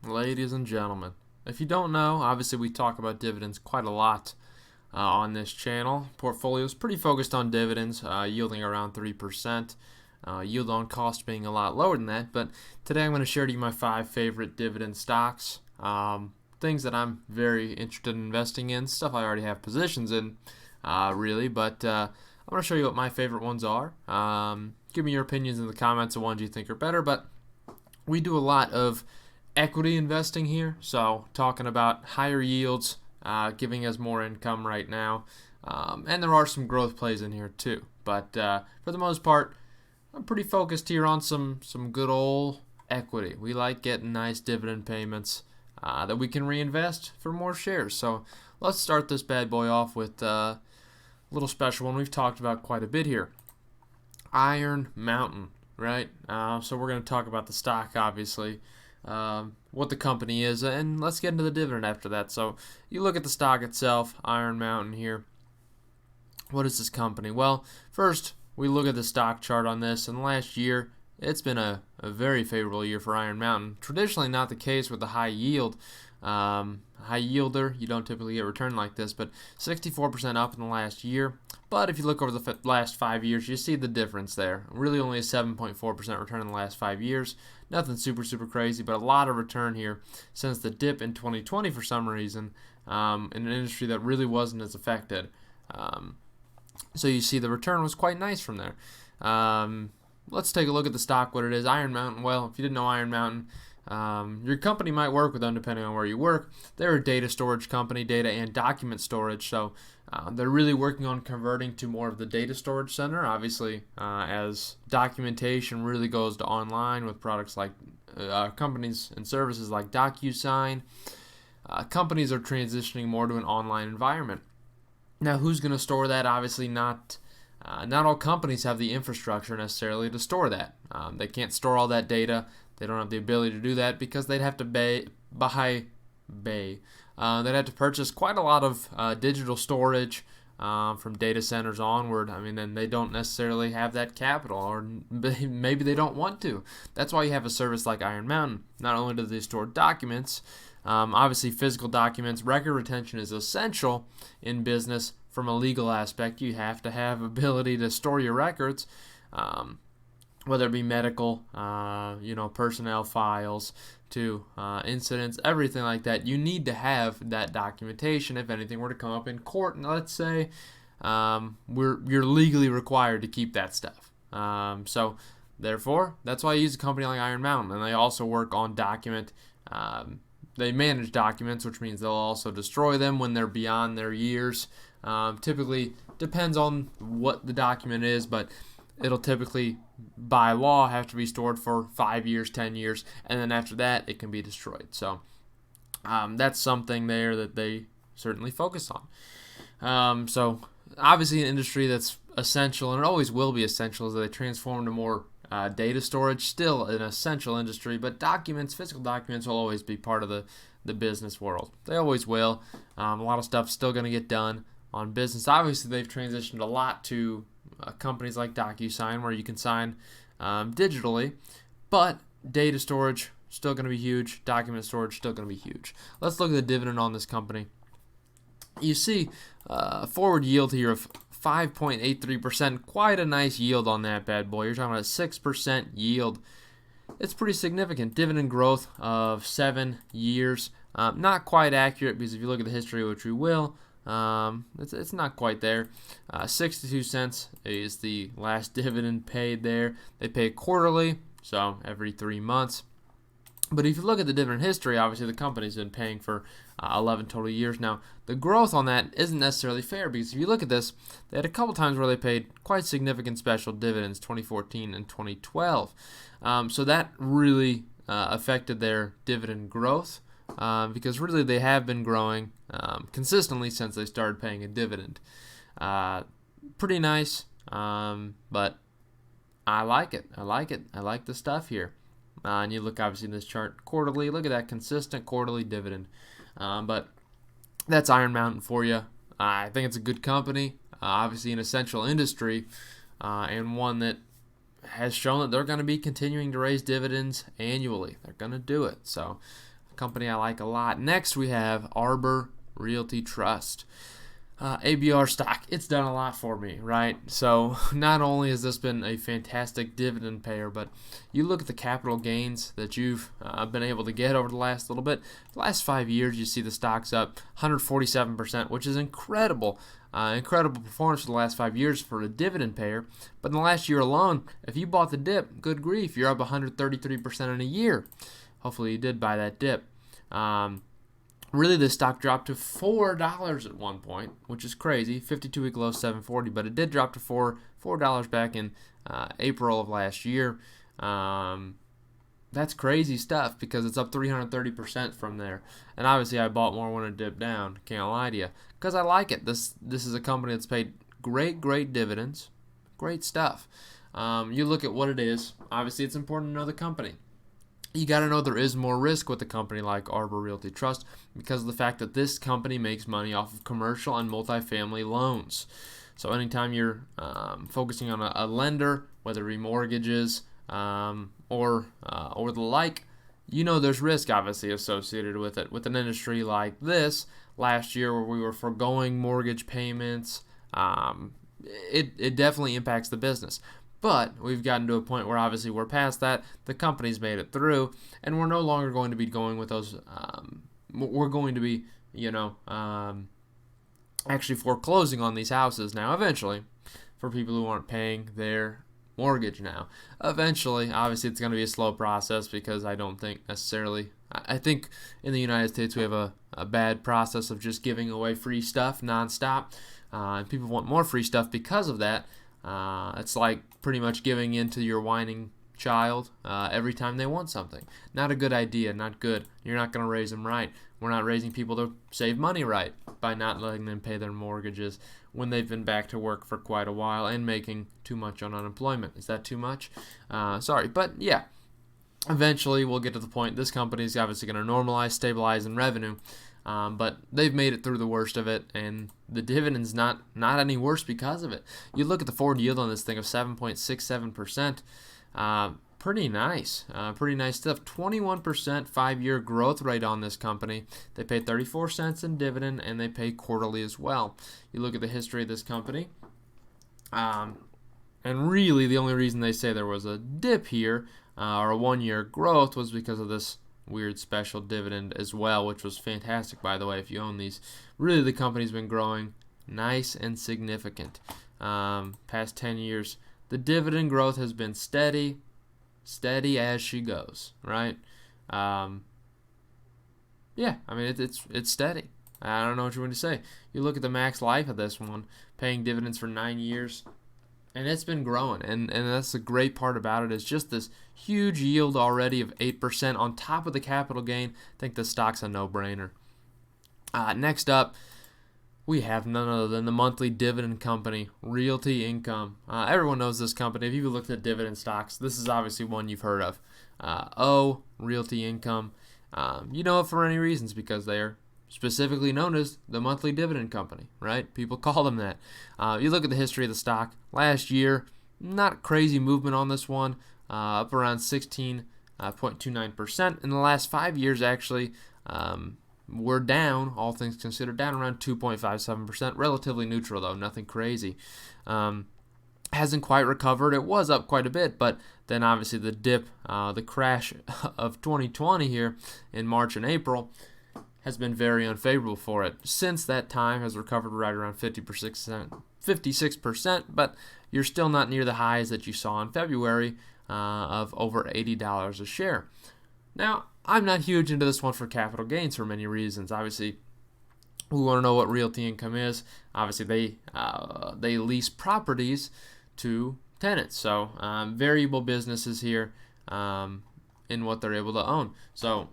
Ladies and gentlemen, if you don't know, obviously we talk about dividends quite a lot on this channel. Portfolio is pretty focused on dividends, yielding around 3%. Yield on cost being a lot lower than that. But today I'm going to share to you my 5 favorite dividend stocks. Things that I'm very interested in investing in, stuff I already have positions in, really. But I'm going to show you what my favorite ones are. Give me your opinions in the comments of ones you think are better. But we do a lot of equity investing here, so talking about higher yields, giving us more income right now, and there are some growth plays in here too. But for the most part, I'm pretty focused here on some good old equity. We like getting nice dividend payments that we can reinvest for more shares. So let's start this bad boy off with a little special one we've talked about quite a bit here. Iron Mountain, right? So we're going to talk about the stock, obviously, what the company is, and let's get into the dividend after that. So you look at the stock itself, Iron Mountain here. What is this company? Well, first, we look at the stock chart on this, and last year, it's been a very favorable year for Iron Mountain. Traditionally not the case with the high yield. High yielder, you don't typically get return like this, but 64% up in the last year. But if you look over the last 5 years, you see the difference there. Really only a 7.4% return in the last 5 years. Nothing super crazy, but a lot of return here since the dip in 2020 for some reason, in an industry that really wasn't as affected. So you see the return was quite nice from there. Let's take a look at the stock, what it is. Iron Mountain, well, if you didn't know Iron Mountain, your company might work with them depending on where you work. They're a data storage company, data and document storage, so they're really working on converting to more of the data storage center, obviously, as documentation really goes to online with products like companies and services like DocuSign. Companies are transitioning more to an online environment. Now, who's going to store that? Obviously, not all companies have the infrastructure necessarily to store that. They can't store all that data. They don't have the ability to do that because they'd have to they'd have to purchase quite a lot of digital storage from data centers onward. I mean, and they don't necessarily have that capital, or maybe they don't want to. That's why you have a service like Iron Mountain. Not only do they store documents, obviously physical documents, record retention is essential in business. From a legal aspect, you have to have ability to store your records. Whether it be medical, personnel files, to incidents, everything like that. You need to have that documentation if anything were to come up in court. And let's say you're legally required to keep that stuff. So therefore, that's why I use a company like Iron Mountain, and they also work on document. They manage documents, which means they'll also destroy them when they're beyond their years. Typically, depends on what the document is, but it'll typically, by law, have to be stored for 5 years, 10 years, and then after that, it can be destroyed. So that's something there that they certainly focus on. So obviously an industry that's essential, and it always will be essential, as they transform to more data storage. Still an essential industry, but documents, physical documents, will always be part of the business world. They always will. A lot of stuff's still going to get done on business. Obviously, they've transitioned a lot to companies like DocuSign, where you can sign digitally, but data storage still going to be huge. Document storage still going to be huge. Let's look at the dividend on this company. You see a forward yield here of 5.83%. Quite a nice yield on that bad boy. You're talking about a 6% yield. It's pretty significant. Dividend growth of 7 years. Not quite accurate, because if you look at the history, which we will, it's not quite there. 62 cents is the last dividend paid there. They pay quarterly, so every 3 months. But if you look at the dividend history, obviously the company's been paying for 11 total years now. The growth on that isn't necessarily fair, because if you look at this, they had a couple times where they paid quite significant special dividends, 2014 and 2012. So that really affected their dividend growth, because really they have been growing consistently since they started paying a dividend. Pretty nice, but I like it. I like the stuff here. And you look obviously in this chart quarterly. Look at that consistent quarterly dividend. But that's Iron Mountain for you. I think it's a good company, obviously an essential industry, and one that has shown that they're going to be continuing to raise dividends annually. They're going to do it. So a company I like a lot. Next, we have Arbor Realty Trust. ABR stock, it's done a lot for me, right? So not only has this been a fantastic dividend payer, but you look at the capital gains that you've been able to get over the last little bit. The last 5 years, you see the stock's up 147%, which is incredible. Incredible performance for the last 5 years for a dividend payer. But in the last year alone, if you bought the dip, good grief, you're up 133% in a year. Hopefully you did buy that dip. Really, the stock dropped to $4 at one point, which is crazy. 52-week low, $7.40, but it did drop to $4 back in April of last year. That's crazy stuff because it's up 330% from there. And obviously, I bought more when it dipped down. Can't lie to you, because I like it. This is a company that's paid great dividends, great stuff. You look at what it is. Obviously, it's important to know the company. You got to know there is more risk with a company like Arbor Realty Trust because of the fact that this company makes money off of commercial and multifamily loans. So anytime you're focusing on a lender, whether it be mortgages or the like, you know there's risk obviously associated with it. With an industry like this, last year where we were foregoing mortgage payments, it definitely impacts the business. But we've gotten to a point where obviously we're past that. The company's made it through, and we're no longer going to be going with those. We're going to be, actually foreclosing on these houses now eventually for people who aren't paying their mortgage now. Eventually, obviously it's going to be a slow process because I don't think necessarily. I think in the United States we have a bad process of just giving away free stuff nonstop, and people want more free stuff because of that. It's like pretty much giving in to your whining child every time they want something. Not a good idea, not good. You're not going to raise them right. We're not raising people to save money right by not letting them pay their mortgages when they've been back to work for quite a while and making too much on unemployment. Is that too much? Sorry, but yeah. Eventually, we'll get to the point. This company is obviously going to normalize, stabilize in revenue. But they've made it through the worst of it, and the dividend's not any worse because of it. You look at the forward yield on this thing of 7.67%. Pretty nice. Pretty nice stuff. 21% 5-year growth rate on this company. They pay 34 cents in dividend, and they pay quarterly as well. You look at the history of this company, and really the only reason they say there was a dip here or a 1-year growth was because of this weird special dividend as well, which was fantastic, by the way, if you own these. Really, the company's been growing nice and significant past 10 years. The dividend growth has been steady as she goes, right? Yeah, I mean, it's steady. I don't know what you want to say. You look at the max life of this one, paying dividends for 9 years, and it's been growing, and that's the great part about it is just this huge yield already of 8% on top of the capital gain. I think the stock's a no-brainer. Next up, we have none other than the monthly dividend company, Realty Income. Everyone knows this company. If you've looked at dividend stocks, this is obviously one you've heard of. Realty Income. You know it for any reasons because they are specifically known as the monthly dividend company, right? People call them that. You look at the history of the stock. Last year, not crazy movement on this one, up around 16.29%. In the last 5 years, actually, we're down, all things considered, down around 2.57%. Relatively neutral, though, nothing crazy. Hasn't quite recovered. It was up quite a bit, but then obviously the dip, the crash of 2020 here in March and April has been very unfavorable for it. Since that time has recovered right around 56%, but you're still not near the highs that you saw in February of over $80 a share. Now, I'm not huge into this one for capital gains for many reasons. Obviously, we want to know what Realty Income is. Obviously, they lease properties to tenants, so variable businesses here in what they're able to own. So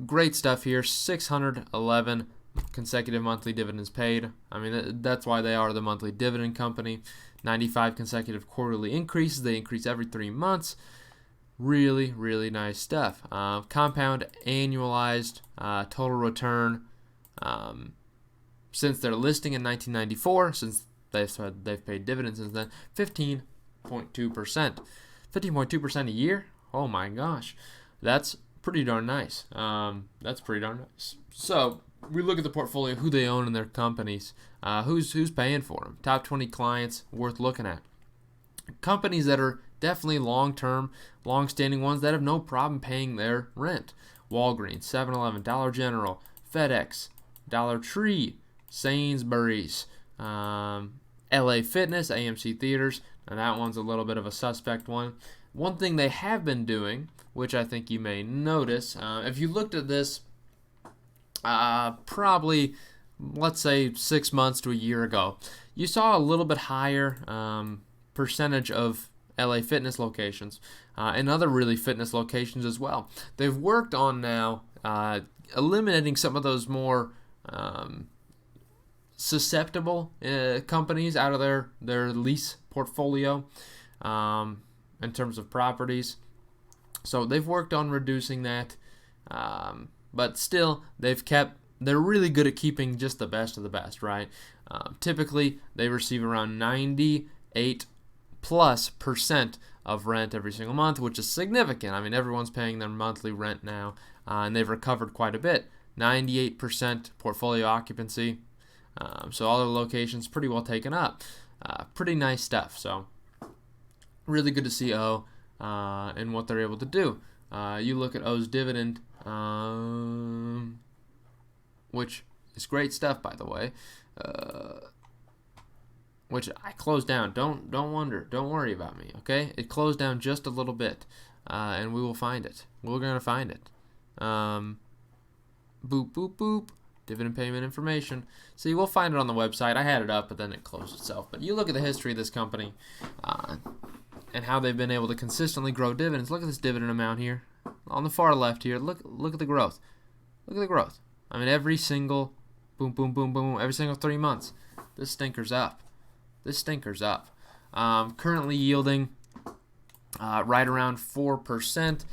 great stuff here. 611 consecutive monthly dividends paid. I mean, that's why they are the monthly dividend company. 95 consecutive quarterly increases. They increase every 3 months. Really, really nice stuff. Compound annualized total return since their listing in 1994, since they've paid dividends since then, 15.2%. 15.2% a year? Oh my gosh. That's pretty darn nice. That's pretty darn nice. So we look at the portfolio, who they own in their companies, who's paying for them. Top 20 clients worth looking at. Companies that are definitely long-term, long-standing ones that have no problem paying their rent. Walgreens, 7-Eleven, Dollar General, FedEx, Dollar Tree, Sainsbury's, LA Fitness, AMC Theaters. Now that one's a little bit of a suspect one. One thing they have been doing, which I think you may notice, if you looked at this probably, let's say, 6 months to a year ago, you saw a little bit higher percentage of LA Fitness locations and other really fitness locations as well. They've worked on now eliminating some of those more susceptible companies out of their lease portfolio in terms of properties. So they've worked on reducing that, but still they're really good at keeping just the best of the best, right? Typically they receive around 98+% of rent every single month, which is significant. I mean, everyone's paying their monthly rent now, and they've recovered quite a bit. 98% portfolio occupancy, so all their locations pretty well taken up. Pretty nice stuff. So really good to see O and what they're able to do. You look at O's dividend, which is great stuff, by the way. Which I closed down. Don't worry about me, okay? It closed down just a little bit, and we will find it. We're gonna find it. Boop boop boop. Dividend payment information. See, we'll find it on the website. I had it up, but then it closed itself. But you look at the history of this company, and how they've been able to consistently grow dividends. Look at this dividend amount here, on the far left here. Look at the growth. Look at the growth. I mean, every single boom boom boom boom. Every single 3 months, this stinker's up. Currently yielding right around 4%.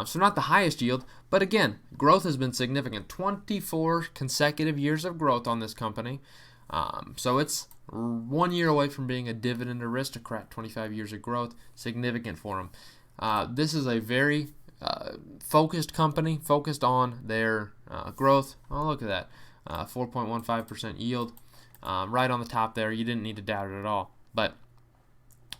So not the highest yield, but again, growth has been significant. 24 consecutive years of growth on this company. So it's 1 year away from being a dividend aristocrat. 25 years of growth, significant for them. This is a very focused company, focused on their growth. Oh, look at that, 4.15% yield. Right on the top there. You didn't need to doubt it at all. But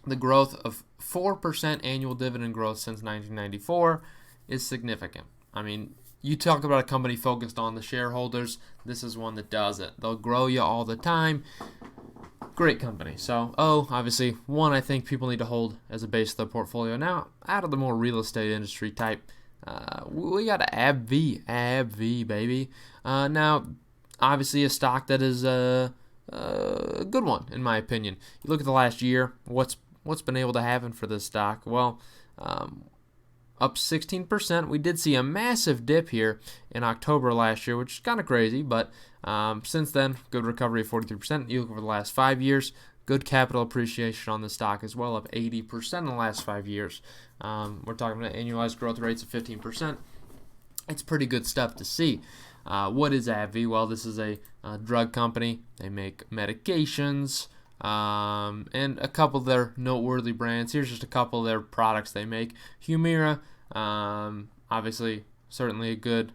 the growth of 4% annual dividend growth since 1994 is significant. I mean, you talk about a company focused on the shareholders. This is one that does it. They'll grow you all the time. Great company. So, obviously, one I think people need to hold as a base of their portfolio. Now, out of the more real estate industry type, we got AbbVie, baby. Now, obviously, a stock that is a good one, in my opinion. You look at the last year, what's been able to happen for this stock? Well, up 16%. We did see a massive dip here in October last year, which is kind of crazy, but since then, good recovery of 43%. You look over the last 5 years, good capital appreciation on the stock as well, up 80% in the last 5 years. We're talking about annualized growth rates of 15%. It's pretty good stuff to see. What is AbbVie? Well, this is a drug company. They make medications and a couple of their noteworthy brands. Here's just a couple of their products they make. Humira, obviously, certainly a good.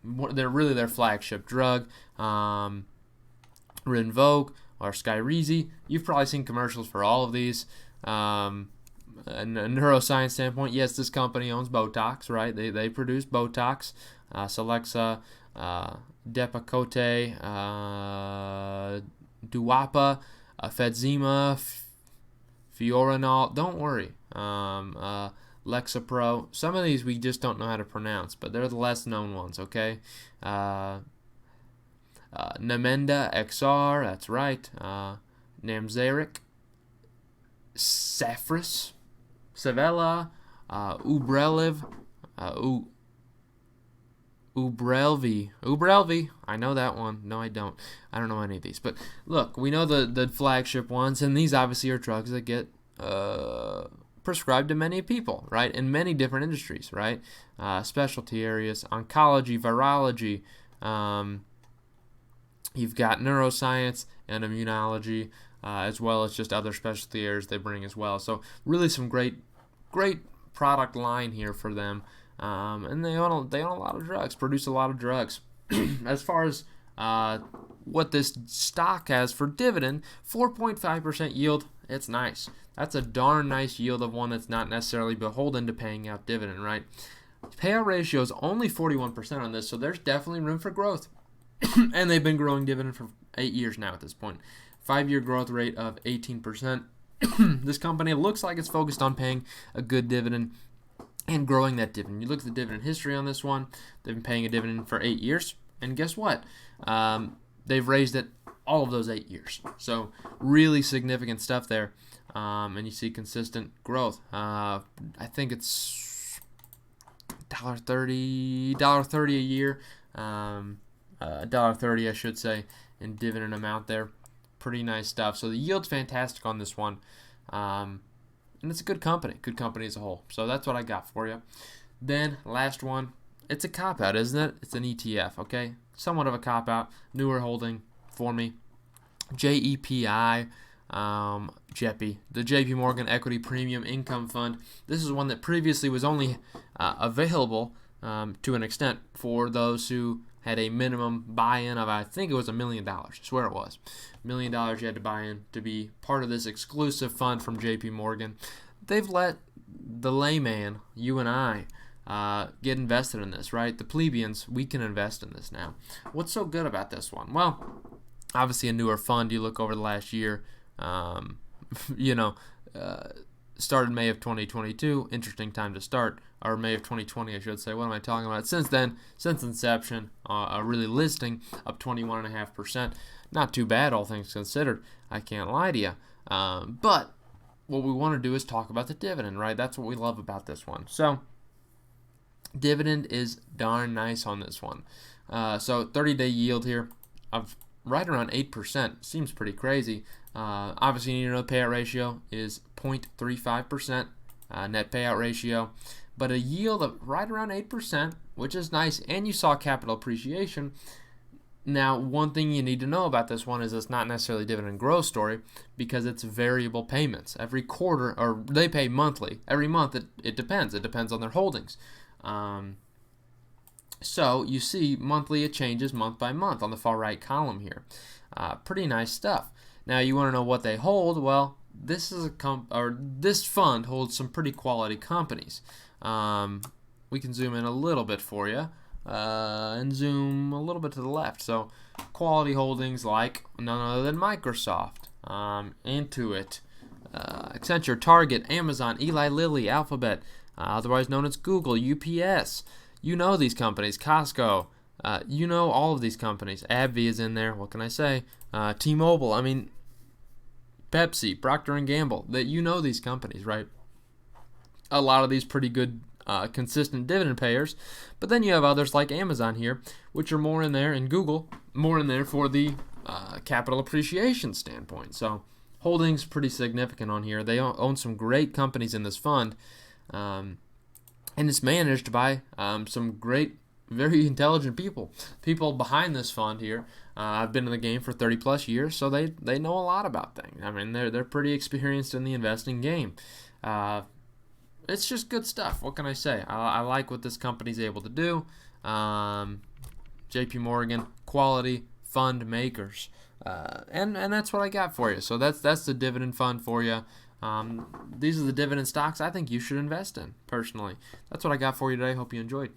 They're really their flagship drug. Rinvoq or Skyrizi. You've probably seen commercials for all of these. A neuroscience standpoint, yes, this company owns Botox, right? They produce Botox. Celexa, Depakote, Duapa, Fedzima, Fiorinol. Don't worry. Lexapro. Some of these we just don't know how to pronounce, but they're the less known ones, okay? Namenda XR, that's right. Namzaric, Saffris, Savella, Ubrelv, Ubrelvy. I know that one. No, I don't. I don't know any of these. But look, we know the flagship ones, and these obviously are drugs that get prescribed to many people, right? In many different industries, right? Specialty areas, oncology, virology. You've got neuroscience and immunology, as well as just other specialty areas they bring as well. So really some great product line here for them. and they own a lot of drugs, produce a lot of drugs. As far as what this stock has for dividend, 4.5% yield. It's nice. That's a darn nice yield of one that's not necessarily beholden to paying out dividend, right? Payout ratio is only 41% on this, so there's definitely room for growth. And they've been growing dividend for 8 years now at this point. 5-year growth rate of 18%. This company looks like it's focused on paying a good dividend and growing that dividend. You look at the dividend history on this one. They've been paying a dividend for 8 years. And guess what? They've raised it all of those 8 years. So really significant stuff there. And you see consistent growth. I think it's $1.30 a year. $1.30, I should say, in dividend amount there. Pretty nice stuff. So the yield's fantastic on this one. And it's a good company as a whole. So that's what I got for you. Then last one, it's a cop-out, isn't it? It's an ETF, okay? Somewhat of a cop-out. Newer holding for me. JEPI, JEPI, the JP Morgan Equity Premium Income Fund. This is one that previously was only available to an extent for those who had a minimum buy-in of, I think it was $1 million. I swear it was. $1 million you had to buy in to be part of this exclusive fund from JP Morgan. They've let the layman, you and I, get invested in this, right? The plebeians, we can invest in this now. What's so good about this one? Well, obviously a newer fund. You look over the last year, started May of 2022. Interesting time to start. Or May of 2020, I should say. What am I talking about? Since then, since inception, really listing up 21.5%. Not too bad, all things considered. I can't lie to you. But what we want to do is talk about the dividend, right? That's what we love about this one. So, dividend is darn nice on this one. So 30-day yield here of right around 8%. Seems pretty crazy. Obviously, you need to know the payout ratio is 0.35% net payout ratio. But a yield of right around 8%, which is nice, and you saw capital appreciation. Now, one thing you need to know about this one is it's not necessarily a dividend growth story because it's variable payments. Every quarter, or they pay monthly. Every month, it depends. It depends on their holdings. So you see monthly it changes month by month on the far right column here. Pretty nice stuff. Now you want to know what they hold? Well, this is this fund holds some pretty quality companies. We can zoom in a little bit for you and zoom a little bit to the left. So quality holdings like none other than Microsoft, Intuit, Accenture, Target, Amazon, Eli Lilly, Alphabet, otherwise known as Google, UPS. You know these companies, Costco. You know all of these companies. AbbVie is in there. What can I say? T-Mobile. I mean, Pepsi, Procter & Gamble. That you know these companies, right? A lot of these pretty good, consistent dividend payers. But then you have others like Amazon here, which are more in there, and Google, more in there for the capital appreciation standpoint. So holdings pretty significant on here. They own some great companies in this fund. And it's managed by some great, very intelligent people behind this fund here. I've been in the game for 30 plus years, so they know a lot about things. I mean, they're pretty experienced in the investing game. It's just good stuff. What can I say? I like what this company's able to do. JP Morgan, quality fund makers. And that's what I got for you. So that's the dividend fund for you. These are the dividend stocks I think you should invest in, personally. That's what I got for you today. Hope you enjoyed.